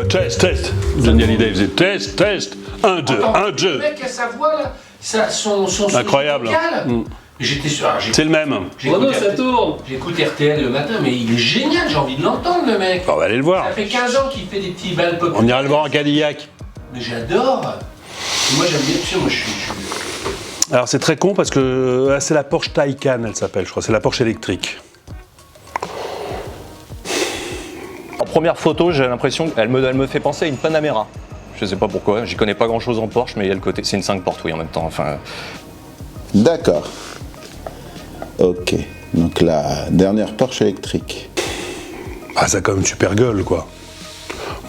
Test. Johnny Hallyday faisait test. 1, 2, 1, 2. Le mec à sa voix là, son Incroyable. J'étais sûr. C'est le même. Renaud, ça tourne. J'écoute RTL le matin, mais il est génial, j'ai envie de l'entendre le mec. On va aller le voir. Ça fait 15 ans qu'il fait des petits balles pop. On ira le voir en Cadillac. Mais j'adore. Moi j'aime bien, tu sais, moi je suis... Alors c'est très con parce que c'est la Porsche Taycan, elle s'appelle, je crois. C'est la Porsche électrique. En première photo, j'ai l'impression qu'elle me fait penser à une Panamera. Je sais pas pourquoi, j'y connais pas grand chose en Porsche, mais il y a le côté. C'est une 5 portes, oui, en même temps. Enfin... D'accord. Ok. Donc la dernière Porsche électrique. Ah, ça a quand même une super gueule, quoi.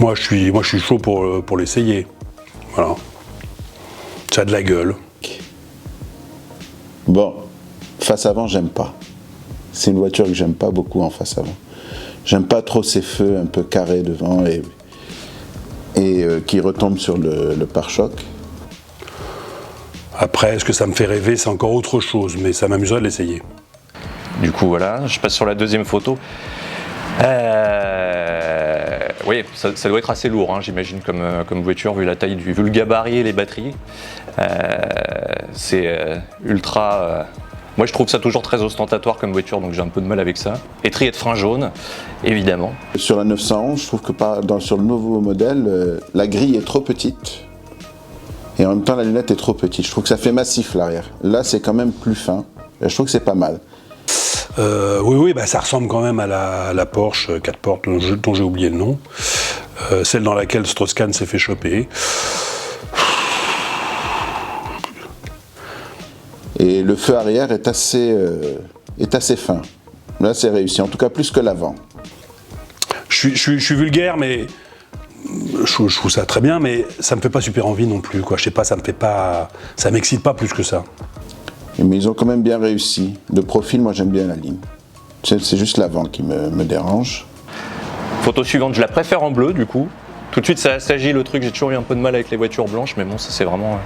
Moi, je suis chaud pour l'essayer. Voilà. Ça a de la gueule. Bon, face avant, j'aime pas. C'est une voiture que j'aime pas beaucoup en face avant. J'aime pas trop ces feux un peu carrés devant et qui retombent sur le pare-choc. Après, est-ce que ça me fait rêver? C'est encore autre chose, mais ça m'amuserait de l'essayer. Du coup, voilà, je passe sur la deuxième photo. Oui, ça doit être assez lourd, hein, j'imagine, comme voiture, vu la taille, vu le gabarit et les batteries. C'est ultra... Moi, je trouve ça toujours très ostentatoire comme voiture, donc j'ai un peu de mal avec ça. Étrier de frein jaune, évidemment. Sur la 911, je trouve que sur le nouveau modèle, la grille est trop petite. Et en même temps, la lunette est trop petite. Je trouve que ça fait massif l'arrière. Là, c'est quand même plus fin. Et je trouve que c'est pas mal. Oui, bah, ça ressemble quand même à la Porsche 4 portes dont j'ai oublié le nom. Celle dans laquelle Strauss-Kahn s'est fait choper. Et le feu arrière est assez fin. Là, c'est réussi. En tout cas, plus que l'avant. Je suis vulgaire, mais je trouve ça très bien, mais ça me fait pas super envie non plus, quoi. Je sais pas, ça m'excite pas plus que ça. Mais ils ont quand même bien réussi. De profil, moi, j'aime bien la ligne. C'est juste l'avant qui me dérange. Photo suivante, je la préfère en bleu, du coup. Tout de suite, ça s'agit le truc. J'ai toujours eu un peu de mal avec les voitures blanches, mais bon, ça c'est vraiment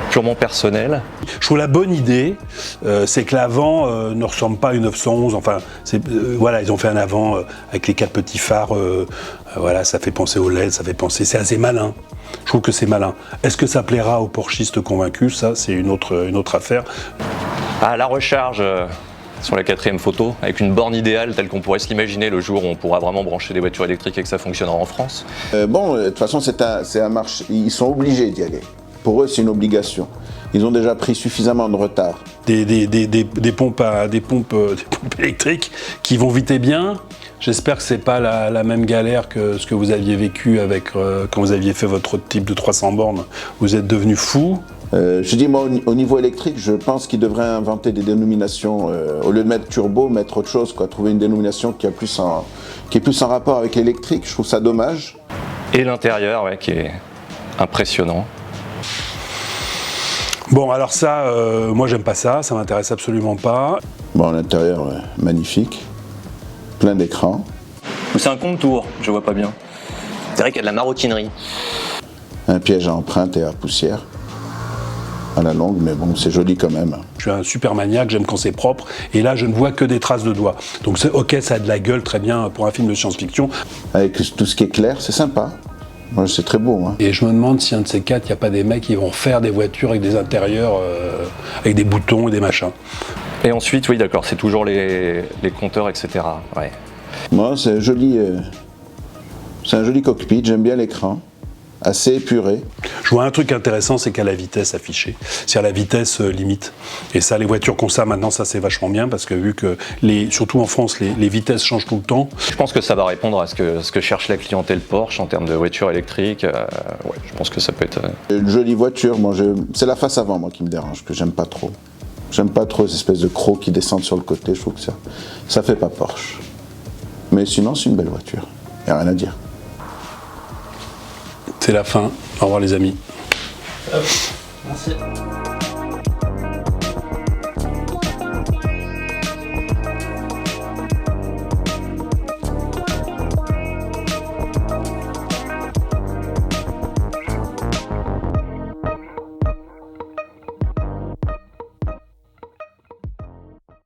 purement personnel. Je trouve la bonne idée, c'est que l'avant ne ressemble pas à une 911. Enfin, voilà, ils ont fait un avant avec les 4 petits phares. Voilà, ça fait penser au LED, ça fait penser. C'est assez malin. Je trouve que c'est malin. Est-ce que ça plaira aux porchistes convaincus? Ça, c'est une autre affaire. Ah, la recharge sur la 4e photo, avec une borne idéale telle qu'on pourrait se l'imaginer le jour où on pourra vraiment brancher des voitures électriques et que ça fonctionnera en France. Bon, de toute façon, c'est un marché. Ils sont obligés d'y aller. Pour eux, c'est une obligation. Ils ont déjà pris suffisamment de retard. Des pompes électriques qui vont vite et bien. J'espère que c'est pas la même galère que ce que vous aviez vécu avec quand vous aviez fait votre type de 300 bornes. Vous êtes devenu fou. Je dis, moi, au niveau électrique, je pense qu'ils devraient inventer des dénominations. Au lieu de mettre turbo, mettre autre chose, quoi. Trouver une dénomination qui est plus en rapport avec l'électrique. Je trouve ça dommage. Et l'intérieur, ouais, qui est impressionnant. Bon, alors ça, moi j'aime pas ça m'intéresse absolument pas. Bon, l'intérieur, magnifique. Plein d'écrans. C'est un contour, je vois pas bien. C'est vrai qu'il y a de la maroquinerie. Un piège à empreinte et à poussière. À la longue, mais bon, c'est joli quand même. Je suis un super maniaque, j'aime quand c'est propre, et là je ne vois que des traces de doigts. Donc c'est ok, ça a de la gueule, très bien pour un film de science-fiction. Avec tout ce qui est clair, c'est sympa. Moi, c'est très beau. Hein. Et je me demande si un de ces 4, il n'y a pas des mecs qui vont faire des voitures avec des intérieurs, avec des boutons et des machins. Et ensuite, oui, d'accord, c'est toujours les compteurs, etc. Ouais. Moi, c'est un joli cockpit, j'aime bien l'écran. Assez épuré. Je vois un truc intéressant, c'est qu'à la vitesse affichée, c'est à la vitesse limite. Et ça, les voitures qu'on ça maintenant, ça c'est vachement bien parce que vu que surtout en France, les vitesses changent tout le temps. Je pense que ça va répondre à ce que cherche la clientèle Porsche en termes de voitures électriques. Ouais, je pense que ça peut être. Une jolie voiture. Moi, c'est la face avant moi qui me dérange, que j'aime pas trop. J'aime pas trop ces espèces de crocs qui descendent sur le côté. Je trouve que ça fait pas Porsche. Mais sinon, c'est une belle voiture. Y a rien à dire. C'est la fin. Au revoir les amis. Merci.